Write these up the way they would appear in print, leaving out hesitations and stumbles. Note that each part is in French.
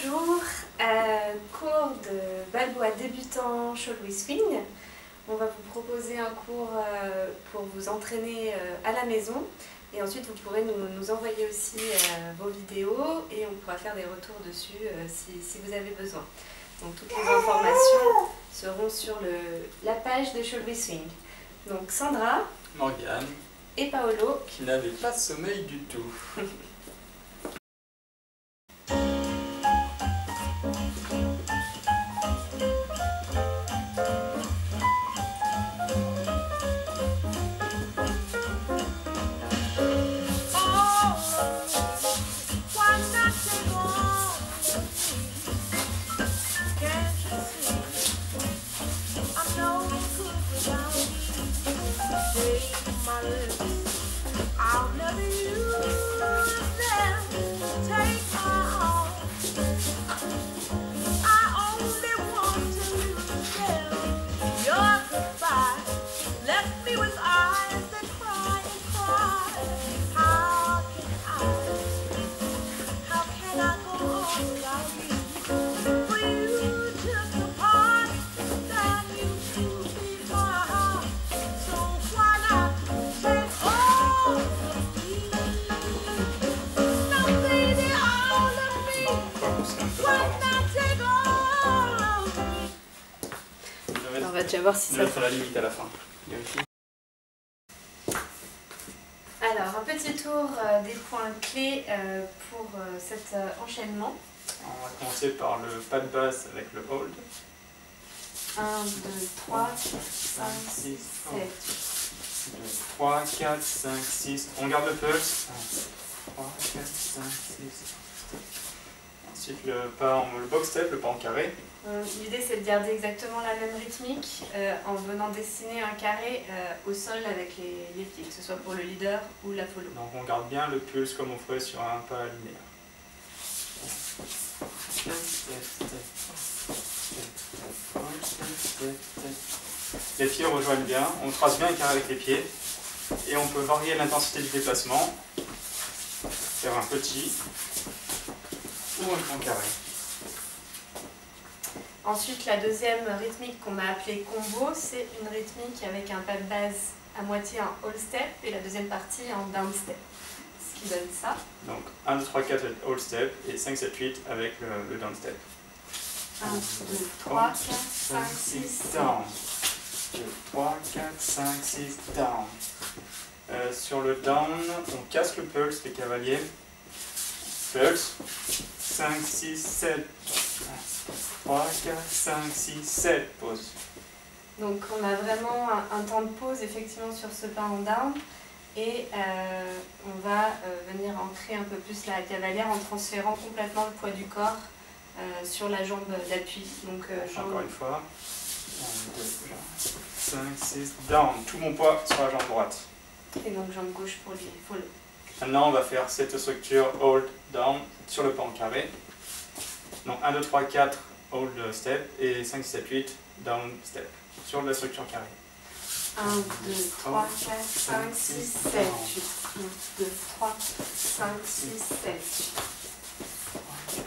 Bonjour, cours de Balboa débutant Shall Swing. On va vous proposer un cours pour vous entraîner à la maison et ensuite vous pourrez nous envoyer aussi vos vidéos et on pourra faire des retours dessus si vous avez besoin. Donc toutes les informations seront sur la page de Shall Swing. Donc Sandra, Morgane et Paolo qui n'avait pas de sommeil du tout. I'll never use them to take my own. I only want to lose them. Your goodbye left me with eyes that cry and cry. How can I go on without you? For you took the part that used to be my heart. So why not take all of me? Now baby, all of me. Why not take all of me? On va déjà voir si ça... Mettre la limite à la fin. Alors, un petit tour des points clés pour cet enchaînement. On va commencer par le pas de base avec le hold. 1, 2, 3, 5, 6, 7. 2, 3, 4, 5, 6. On garde le pulse. 3, 4, 5, 6. Ensuite le box step, le pas en carré. L'idée c'est de garder exactement la même rythmique en venant dessiner un carré au sol avec les pieds, que ce soit pour le leader ou la follow. Donc on garde bien le pulse comme on ferait sur un pas linéaire. Les pieds rejoignent bien, on trace bien un carré avec les pieds et on peut varier l'intensité du déplacement, faire un petit ou un grand carré. Ensuite, la deuxième rythmique qu'on a appelée combo, c'est une rythmique avec un pas de base à moitié en all step et la deuxième partie en down step. Ce qui donne ça. Donc 1, 2, 3, 4 avec all step et 5, 7, 8 avec le down step. 1, 2, 3, 4, 5, 6, 7. Down. 2, 3, 4, 5, 6, down. Sur le down, on casse le pulse, les cavaliers. Pulse. 5, 6, 7. 3, 4, 5, 6, 7. Pause. Donc on a vraiment un temps de pause effectivement sur ce pas en down et on va venir ancrer un peu plus la cavalière en transférant complètement le poids du corps sur la jambe d'appui. Donc encore une fois. 1, 2, 5, 6, down. Tout mon poids sur la jambe droite. Et donc jambe gauche pour les follow. Maintenant on va faire cette structure hold down sur le pas en carré. Donc 1, 2, 3, 4 hold step et 5, 6, 7, 8 down step sur la structure carrée. 1, 2, 3, 4, 5, 6, 7, 8. 1, 2, 3, 5, 6, 7,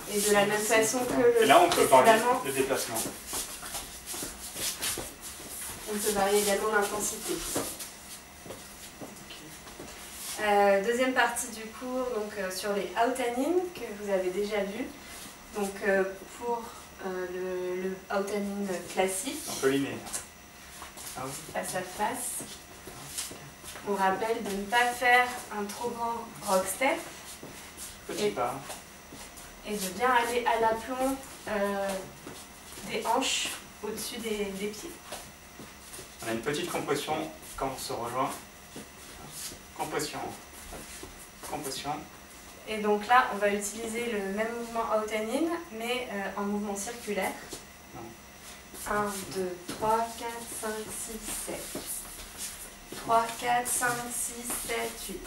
8. Et de la même façon que le et là on peut varier précédemment, le déplacement. on peut varier également l'intensité. Deuxième partie du cours donc, sur les out and in que vous avez déjà vu. Donc pour le out and in classique, Un peu linéaire. face à face, on rappelle de ne pas faire un trop grand rock step Petit pas. et de bien aller à l'aplomb des hanches au-dessus des pieds. On a une petite compression quand on se rejoint. Compression. Compression. Et donc là, on va utiliser le même mouvement out and in, mais en mouvement circulaire. 1, 2, 3, 4, 5, 6, 7. 3, 4, 5, 6, 7, 8.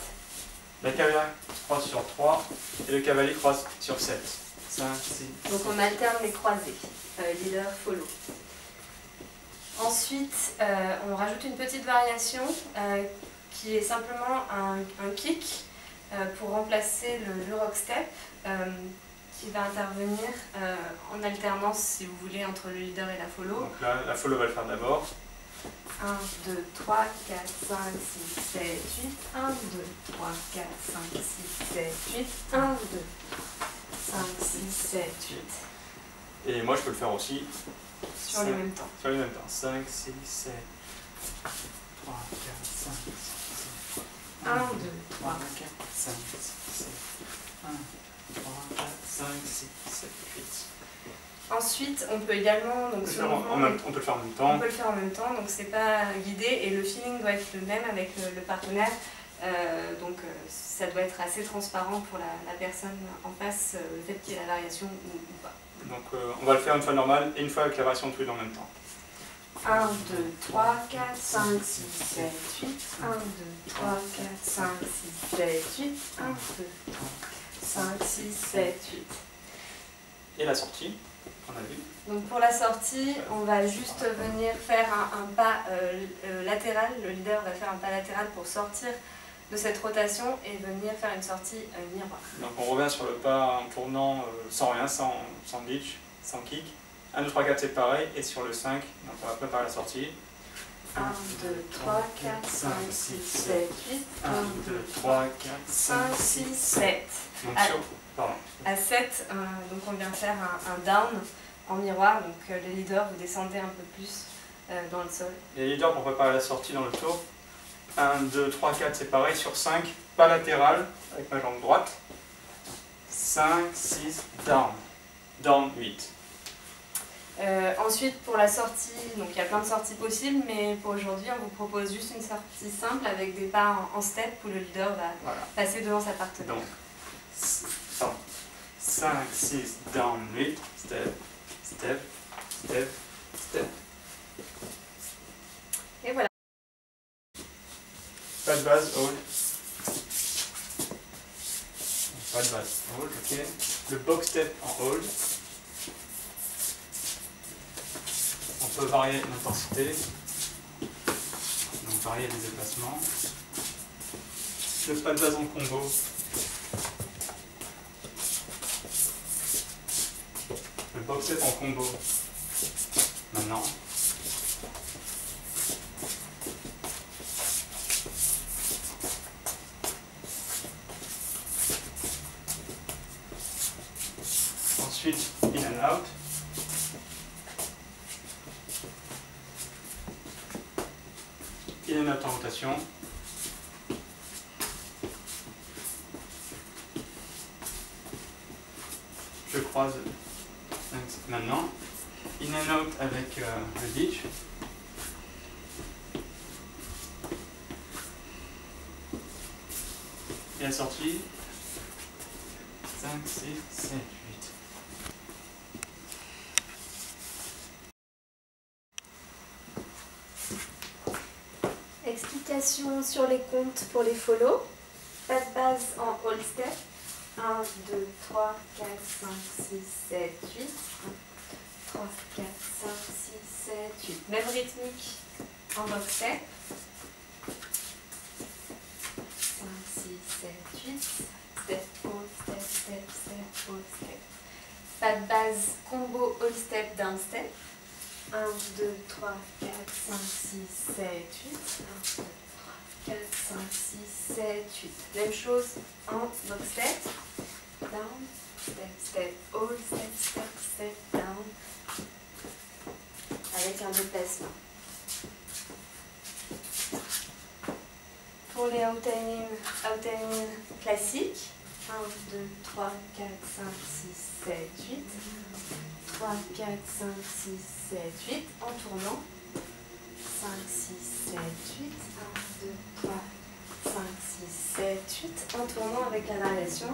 La cavalière croise sur 3 et le cavalier croise sur 7. 5, 6. Donc on alterne les croisés, leader, follow. Ensuite, on rajoute une petite variation qui est simplement un kick pour remplacer le rock step qui va intervenir en alternance, si vous voulez, entre le leader et la follow. Donc là, la follow va le faire d'abord. 1, 2, 3, 4, 5, 6, 7, 8. 1, 2, 3, 4, 5, 6, 7, 8. 1, 2, 5, 6, 7, 8. Et moi, je peux le faire aussi. Sur le même temps. Sur le même temps. 5, 6, 7, 3, 4, 5, 6, 7. 1, 2, 3, 4, 5, 6, 7. 1, 3, 4, 5, 6, 7, 8. Ensuite, on peut également, donc, On peut le faire en même temps. on peut le faire en même temps, donc c'est pas guidé et le feeling doit être le même avec le partenaire. Ça doit être assez transparent pour la personne en face, le fait qu'il y ait la variation ou pas. Donc on va le faire une fois normale et une fois avec la variation de tous les deux en même temps. 1, 2, 3, 4, 5, 6, 7, 8. 1, 2, 3, 4, 5, 6, 7, 8. 1, 2, 3, 5, 6, 7, 8. Et la sortie, on a vu. Donc pour la sortie, on va juste venir faire un pas latéral. Le leader va faire un pas latéral pour sortir de cette rotation et venir faire une sortie miroir. Donc on revient sur le pas en tournant sans rien, sans glitch, sans kick. 1, 2, 3, 4 c'est pareil. Et sur le 5, donc on va préparer la sortie. 1, 2, 3, 4, 5, 6, 7, 8. 1, 2, 3, 4, 5, 6, 7. Donc à 7, donc on vient faire un down en miroir. Donc les leaders, vous descendez un peu plus dans le sol. Les leaders pour préparer la sortie dans le tour. 1, 2, 3, 4 c'est pareil. Sur 5, pas latéral avec ma jambe droite. 5, 6, down. Down 8. Ensuite, pour la sortie, donc il y a plein de sorties possibles, mais pour aujourd'hui, on vous propose juste une sortie simple avec des pas en step où le leader va passer devant sa partenaire. Donc, 5, 6, down, 8, step, step, step, step. Et voilà. Pas de base, hold. Pas de base, hold, ok. Le box step en hold. On peut varier l'intensité, donc varier les déplacements. Le pas de base en combo. Le box step en combo. Maintenant. Ensuite, in and out. In and out en rotation. Je croise maintenant. In and out avec le ditch. Et la sortie. 5, 6, 7, 8. Explication sur les comptes pour les follow. Pas de base en all step. 1, 2, 3, 4, 5, 6, 7, 8. 3, 4, 5, 6, 7, 8. Même rythmique en box step. 5, 6, 7, 8. Step, all step, step, step, all step. Pas de base combo all step, down step. 1, 2, 3, 4, 5, 6, 7, 8. 1, 2, 3, 4, 5, 6, 7, 8. Même chose en box step. Down, step, step, all, step, step, step, down. Avec un déplacement. Pour les out and in classiques. 1, 2, 3, 4, 5, 6, 7, 8. 3, 4, 5, 6, 7, 8 en tournant. 5, 6, 7, 8. 1, 2, 3, 5, 6, 7, 8 en tournant avec la variation.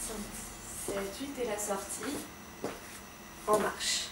5, 6, 7, 8 et la sortie en marche.